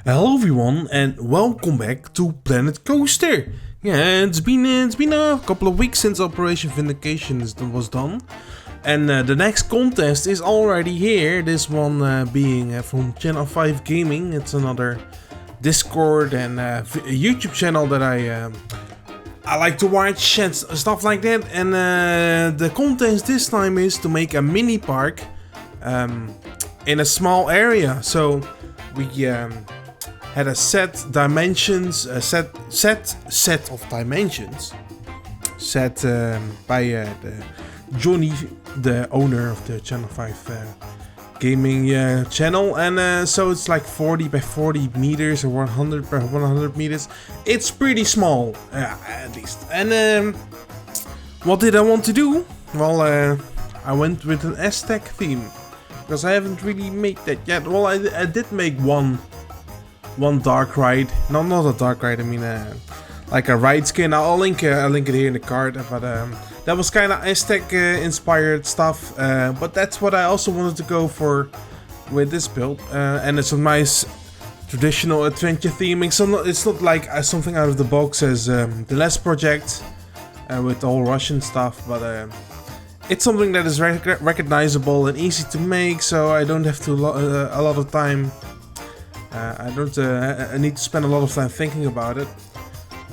Hello everyone and welcome back to Planet Coaster. Yeah, it's been a couple of weeks since Operation Vindication was done. And the next contest is already here. This one being from Channel 5 Gaming. It's another Discord and YouTube channel that I like to watch and stuff like that. And the contest this time is to make a mini park in a small area. So we had a set of dimensions set by Johnny, the owner of the Channel 5 gaming channel, and so it's like 40 by 40 meters or 100 by 100 meters. It's pretty small, at least. And what did I want to do? Well, I went with an Aztec theme because I haven't really made that yet. Well, I did make one dark ride. No, not a dark ride. I mean, like a ride skin. I'll link it here in the card. But that was kind of Aztec inspired stuff. But that's what I also wanted to go for with this build. And it's a nice traditional adventure theming. So it's not like something out of the box as the last project with all Russian stuff. But it's something that is recognizable and easy to make. So I don't have to a lot of time. I don't I need to spend a lot of time thinking about it.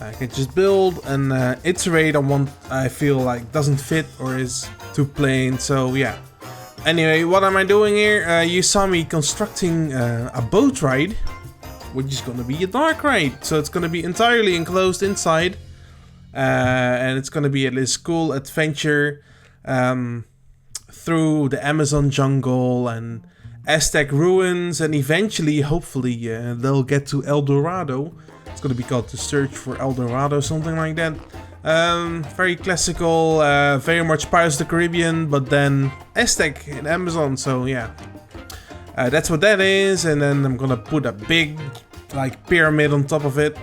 I can just build and iterate on one I feel like doesn't fit or is too plain. So yeah. Anyway, what am I doing here? You saw me constructing a boat ride, which is gonna be a dark ride. So it's gonna be entirely enclosed inside, and it's gonna be this cool adventure through the Amazon jungle and Aztec ruins, and eventually, hopefully, they'll get to El Dorado. It's gonna be called The Search for El Dorado, something like that. Very classical, very much Pirates of the Caribbean, but then Aztec in Amazon, so yeah. That's what that is, and then I'm gonna put a big, like, pyramid on top of it.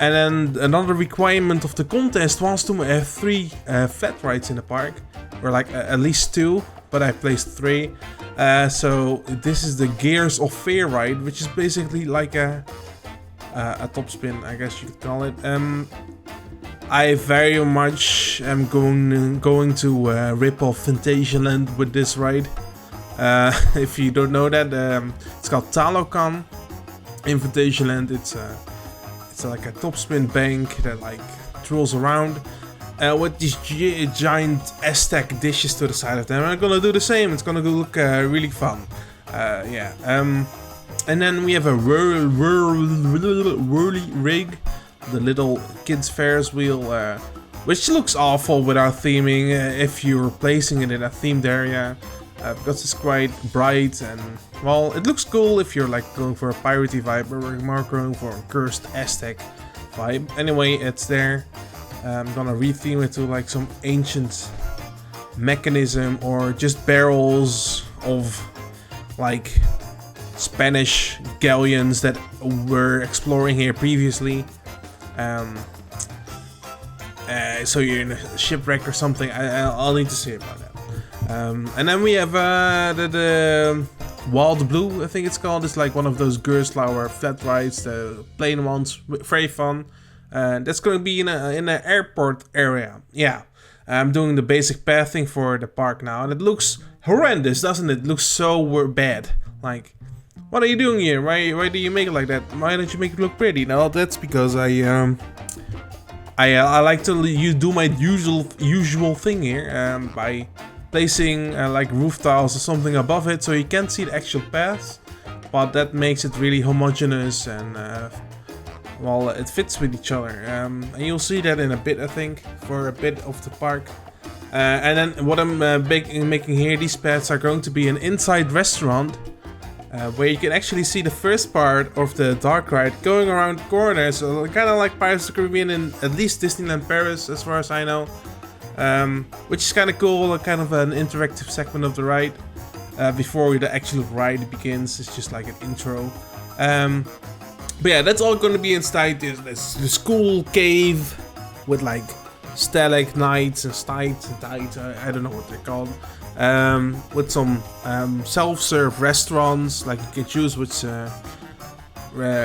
And then another requirement of the contest was to have 3 flat rides in the park, or like at least 2, but I placed 3. So this is the Gears of Fear ride, which is basically like a top spin, I guess you could call it. I very much am going to rip off Fantasyland with this ride. If you don't know that, it's called Talocan. In Fantasyland, it's like a top spin bank that like twirls around. With these giant Aztec dishes to the side of them. I'm gonna do the same. It's gonna look really fun. Yeah. And then we have a whirly rig, the little kids Ferris wheel, which looks awful without theming if you're placing it in a themed area, because it's quite bright and well, it looks cool if you're like going for a piratey vibe, but we're more going for a cursed Aztec vibe. Anyway, it's there. I'm gonna retheme it to like some ancient mechanism or just barrels of like Spanish galleons that we're exploring here previously. So you're in a shipwreck or something. I'll need to see about that. And then we have the Wild Blue, I think it's called. It's like one of those Gerstlauer flat rides, the plain ones, very fun. That's going to be in an airport area. Yeah, I'm doing the basic pathing for the park now, and it looks horrendous, doesn't it? It looks so bad. Like, what are you doing here? Why do you make it like that? Why don't you make it look pretty? No, that's because I like to do my usual thing here by placing like roof tiles or something above it, so you can't see the actual paths, but that makes it really homogeneous and. Well, it fits with each other, and you'll see that in a bit, I think, for a bit of the park. And then what I'm making here, these paths are going to be an inside restaurant, where you can actually see the first part of the dark ride going around corners, so kind of like Pirates of the Caribbean in at least Disneyland Paris, as far as I know, which is kind of cool, kind of an interactive segment of the ride. Before the actual ride begins, it's just like an intro. But yeah, that's all going to be inside this cool cave with like stalagmites and stalactites and tides, I don't know what they're called. with some self-serve restaurants, like you can choose which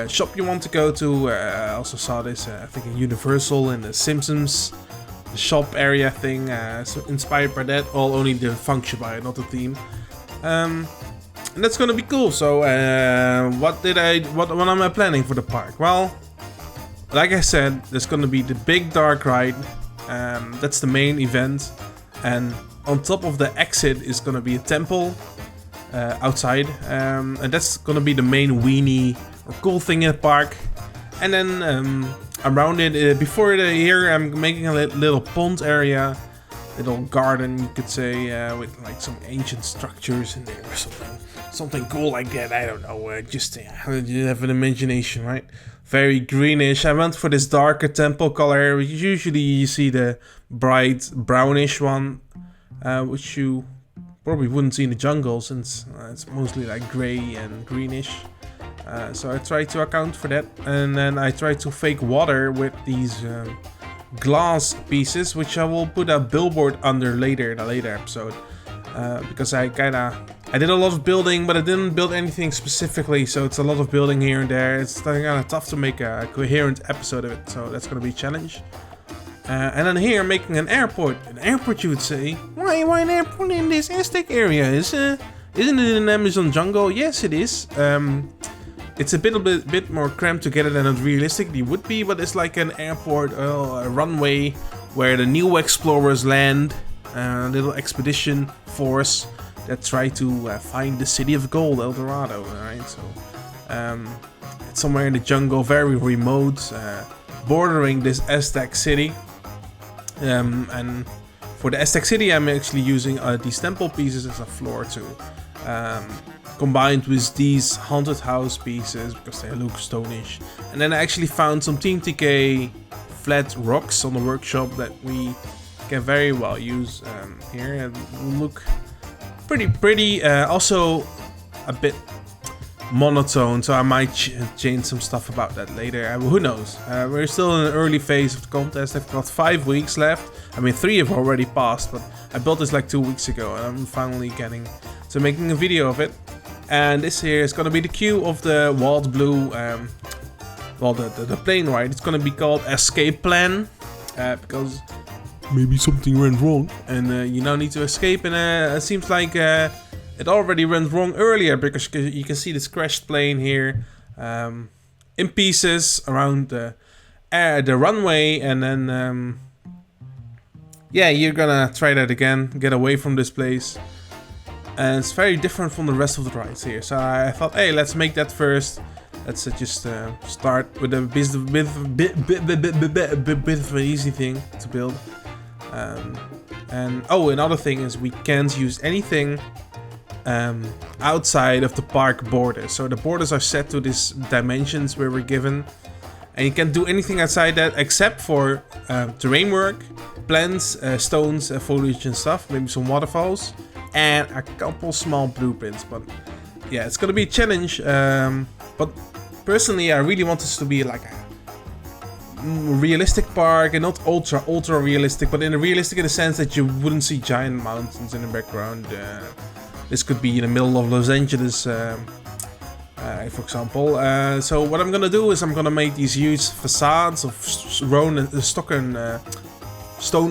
shop you want to go to. I also saw this, I think in Universal in the Simpsons, the shop area thing, so inspired by that. Well, only the function by it, not the theme. And that's gonna be cool. So what am I planning for the park? Well, like I said, there's gonna be the big dark ride. That's the main event, and on top of the exit is gonna be a temple outside, and that's gonna be the main weenie or cool thing in the park. And then around it, before here, I'm making a little pond area, little garden, you could say, with like some ancient structures in there or something cool like that. I don't know, just you have an imagination, right? Very greenish. I went for this darker temple color. Usually you see the bright brownish one, which you probably wouldn't see in the jungle, since it's mostly like gray and greenish. So I tried to account for that, and then I tried to fake water with these glass pieces, which I will put a billboard under later in a later episode, because I did a lot of building, but I didn't build anything specifically, so it's a lot of building here and there. It's kind of tough to make a coherent episode of it, so that's gonna be a challenge. And then here, making an airport. An airport, you would say? Why an airport in this Aztec area? Isn't it in Amazon jungle? Yes, it is. It's a bit more cramped together than it realistically would be, but it's like an airport, a runway where the new explorers land, a little expedition force that try to find the city of gold, El Dorado, right? So it's somewhere in the jungle, very remote, bordering this Aztec city. And for the Aztec city, I'm actually using these temple pieces as a floor too. Combined with these haunted house pieces because they look stonish. And then I actually found some Team TK flat rocks on the workshop that we can very well use here, and look pretty pretty. Also a bit monotone, so I might change some stuff about that later. Who knows? We're still in an early phase of the contest. I've got 5 weeks left. I mean, 3 have already passed, but I built this like 2 weeks ago, and I'm finally getting to making a video of it. And this here is gonna be the queue of the Wild Blue, well, the plane ride. It's gonna be called Escape Plan, because maybe something went wrong, and you now need to escape. And it seems like it already went wrong earlier, because you can see this crashed plane here, in pieces around the runway, and then yeah, you're gonna try that again, get away from this place. And it's very different from the rest of the rides here, so I thought, hey, let's make that first. Let's just start with a bit of an easy thing to build. And oh, another thing is we can't use anything outside of the park borders. So the borders are set to these dimensions where we're given, and you can't do anything outside that except for terrain work, plants, stones, foliage and stuff, maybe some waterfalls, and a couple small blueprints. But yeah, it's gonna be a challenge, but personally I really want this to be like a realistic park, and not ultra realistic, but in a realistic in the sense that you wouldn't see giant mountains in the background. This could be in the middle of Los Angeles, for example. So what I'm gonna do is I'm gonna make these huge facades of stone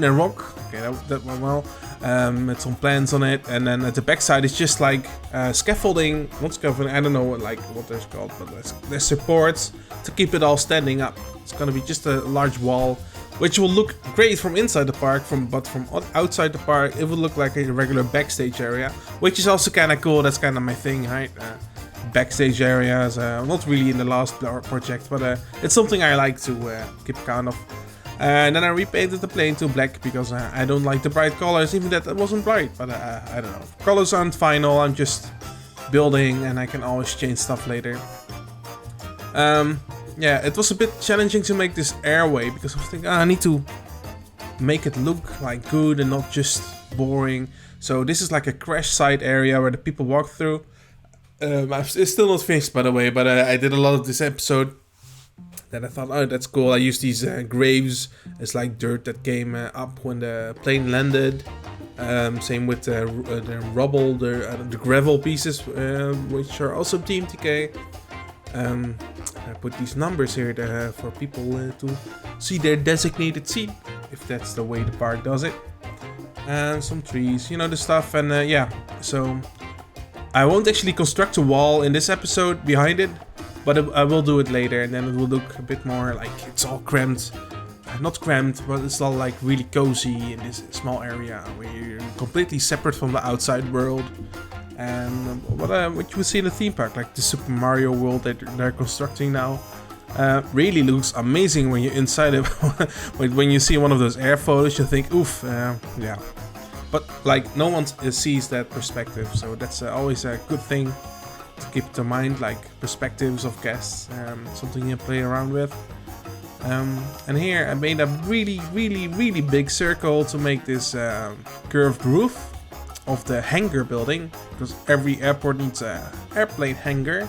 and rock. Okay, that went well. With some plants on it, and then at the backside it's just like scaffolding, not scaffolding, I don't know what they're called, but there's supports to keep it all standing up. It's gonna be just a large wall, which will look great from inside the park, but from outside the park it will look like a regular backstage area, which is also kind of cool. That's kind of my thing, right? Backstage areas, not really in the last project, but it's something I like to keep count of. And then I repainted the plane to black because I don't like the bright colors, even that it wasn't bright, but I don't know. Colors aren't final, I'm just building and I can always change stuff later. Yeah, it was a bit challenging to make this airway because I was thinking, I need to make it look like good and not just boring. So this is like a crash site area where the people walk through. It's still not finished, by the way, but I did a lot of this episode. Then I thought, oh, that's cool. I used these graves as like dirt that came up when the plane landed. Same with the rubble, the gravel pieces, which are also Team TK. I put these numbers here for people to see their designated seat, if that's the way the park does it. And some trees, you know, the stuff. And yeah, so I won't actually construct a wall in this episode behind it, but I will do it later, and then it will look a bit more like it's all cramped. Not cramped, but it's all like really cozy in this small area where you're completely separate from the outside world. And what you would see in the theme park, like the Super Mario world that they're constructing now, really looks amazing when you're inside it. When you see one of those air photos, you think, oof, yeah. But like no one sees that perspective, so that's always a good thing to keep in mind, like perspectives of guests, something you play around with. And here I made a really big circle to make this curved roof of the hangar building, because every airport needs an airplane hangar.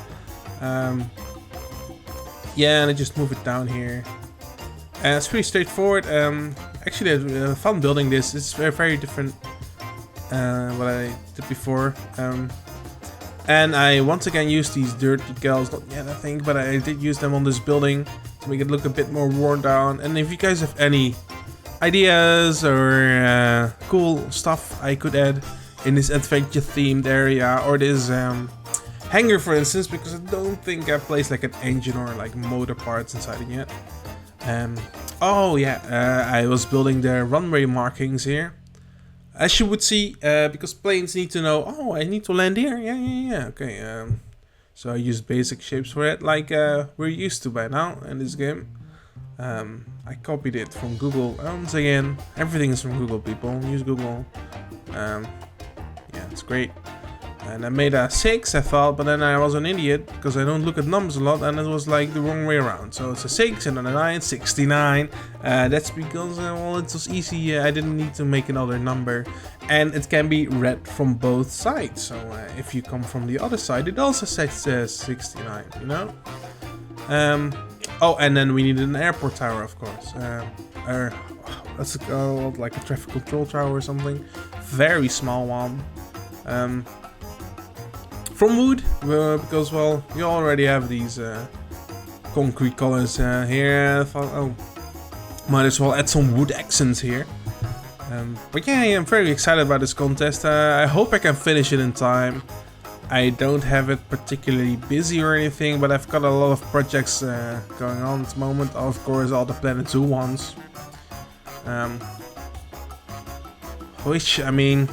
Yeah, and I just move it down here. And it's pretty straightforward. Actually, I had fun building this. It's very different what I did before. And I once again used these dirt decals, not yet I think, but I did use them on this building to make it look a bit more worn down. And if you guys have any ideas or cool stuff I could add in this adventure themed area, or this hangar for instance, because I don't think I placed like an engine or like motor parts inside it yet. Oh yeah, I was building the runway markings here. As you would see, because planes need to know, oh, I need to land here, yeah, okay. So I used basic shapes for it, like we're used to by now in this game. I copied it from Google. Once again, everything is from Google, people. Use Google. Yeah, it's great. And I made a 6, I thought, but then I was an idiot because I don't look at numbers a lot, and it was like the wrong way around. So it's a 6 and then a 9, 69. That's because, well, it was easy. I didn't need to make another number. And it can be read from both sides. So if you come from the other side, it also says 69, you know? Oh, and then we needed an airport tower, of course. Let's go like a traffic control tower or something. Very small one. From wood, because, well, you already have these concrete colors here. Oh, might as well add some wood accents here. But yeah, I'm very excited about this contest. I hope I can finish it in time. I don't have it particularly busy or anything, but I've got a lot of projects going on at the moment. Of course, all the Planet Zoo ones. Which, I mean,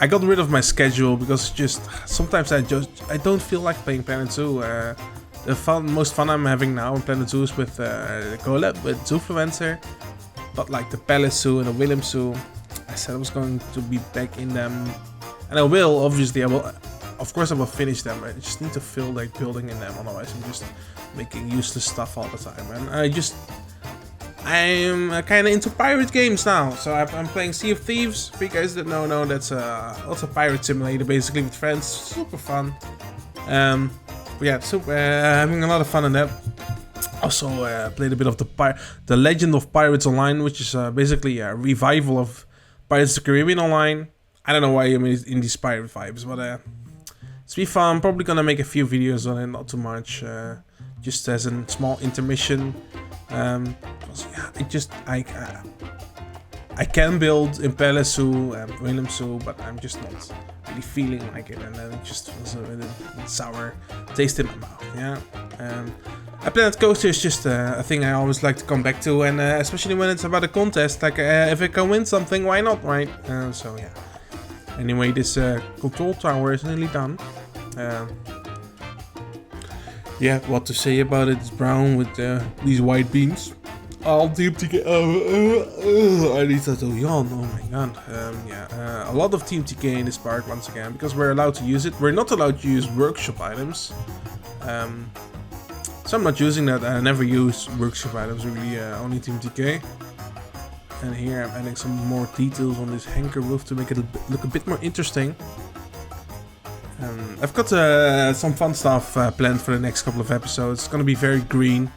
I got rid of my schedule because just sometimes I don't feel like playing Planet Zoo. The most fun I'm having now in Planet Zoo is with the collab with Zoofluencer. But like the Palace Zoo and the Willem Zoo, I said I was going to be back in them. And I will, obviously, of course I will finish them. I just need to feel like building in them, otherwise I'm just making useless stuff all the time. And I'm kind of into pirate games now, so I'm playing Sea of Thieves. For you guys that know, that's also a pirate simulator, basically with friends. Super fun. But yeah, having a lot of fun on that. Also played a bit of the Legend of Pirates Online, which is basically a revival of Pirates of the Caribbean Online. I don't know why I'm in these pirate vibes, but it's been fun. I'm probably gonna make a few videos on it, not too much, just as a small intermission. I can build in Palace Zoo and Willem Zoo, but I'm just not really feeling like it, and then it just was a sour taste in my mouth. Yeah. A Planet Coaster is just a thing I always like to come back to, and especially when it's about a contest. Like if I can win something, why not, right? So yeah. Anyway, this control tower is nearly done. Yeah, what to say about it? It's brown with these white beams. All team TK. I need to yawn. Oh my god. Yeah, a lot of Team TK in this park once again, because we're allowed to use it. We're not allowed to use workshop items. So I'm not using that. I never use workshop items, really, only Team TK. And here I'm adding some more details on this hangar roof to make it look a bit more interesting. I've got some fun stuff planned for the next couple of episodes. It's gonna be very green,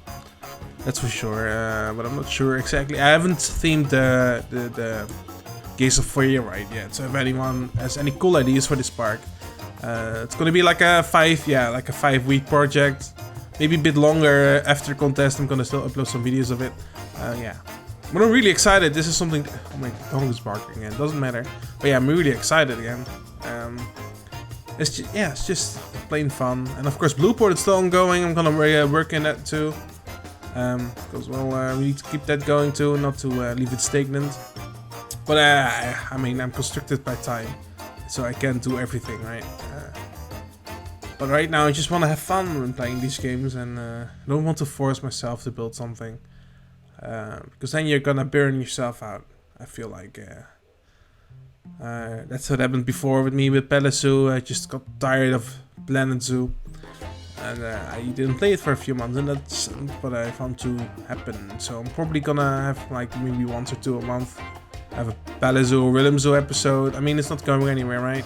that's for sure, but I'm not sure exactly. I haven't themed the Gates of Fire right yet, so if anyone has any cool ideas for this park, It's gonna be like a 5-week project. Maybe a bit longer after the contest. I'm gonna still upload some videos of it. Yeah. But I'm really excited. This is something... Oh my dog is barking again. Doesn't matter. But yeah, I'm really excited again. It's just plain fun. And of course, Blueport is still ongoing. I'm gonna work in that too. Because we need to keep that going too, not to leave it stagnant. But I mean, I'm constricted by time, so I can't do everything, right? But right now, I just want to have fun when playing these games, and I don't want to force myself to build something, because then you're gonna burn yourself out. I feel like that's what happened before with me with Palace Zoo. I just got tired of Planet Zoo. And I didn't play it for a few months, and that's what I found to happen. So I'm probably gonna have like maybe once or two a month have a Palace Zoo or Rhythm Zoo episode. I mean, it's not going anywhere, right?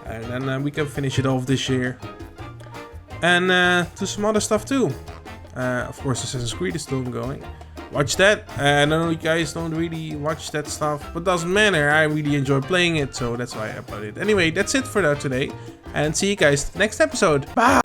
And then we can finish it off this year. And do some other stuff too. Of course, Assassin's Creed is still going. Watch that. I know you guys don't really watch that stuff, but doesn't matter. I really enjoy playing it, so that's why I upload it. Anyway, that's it for now today. And see you guys next episode. Bye!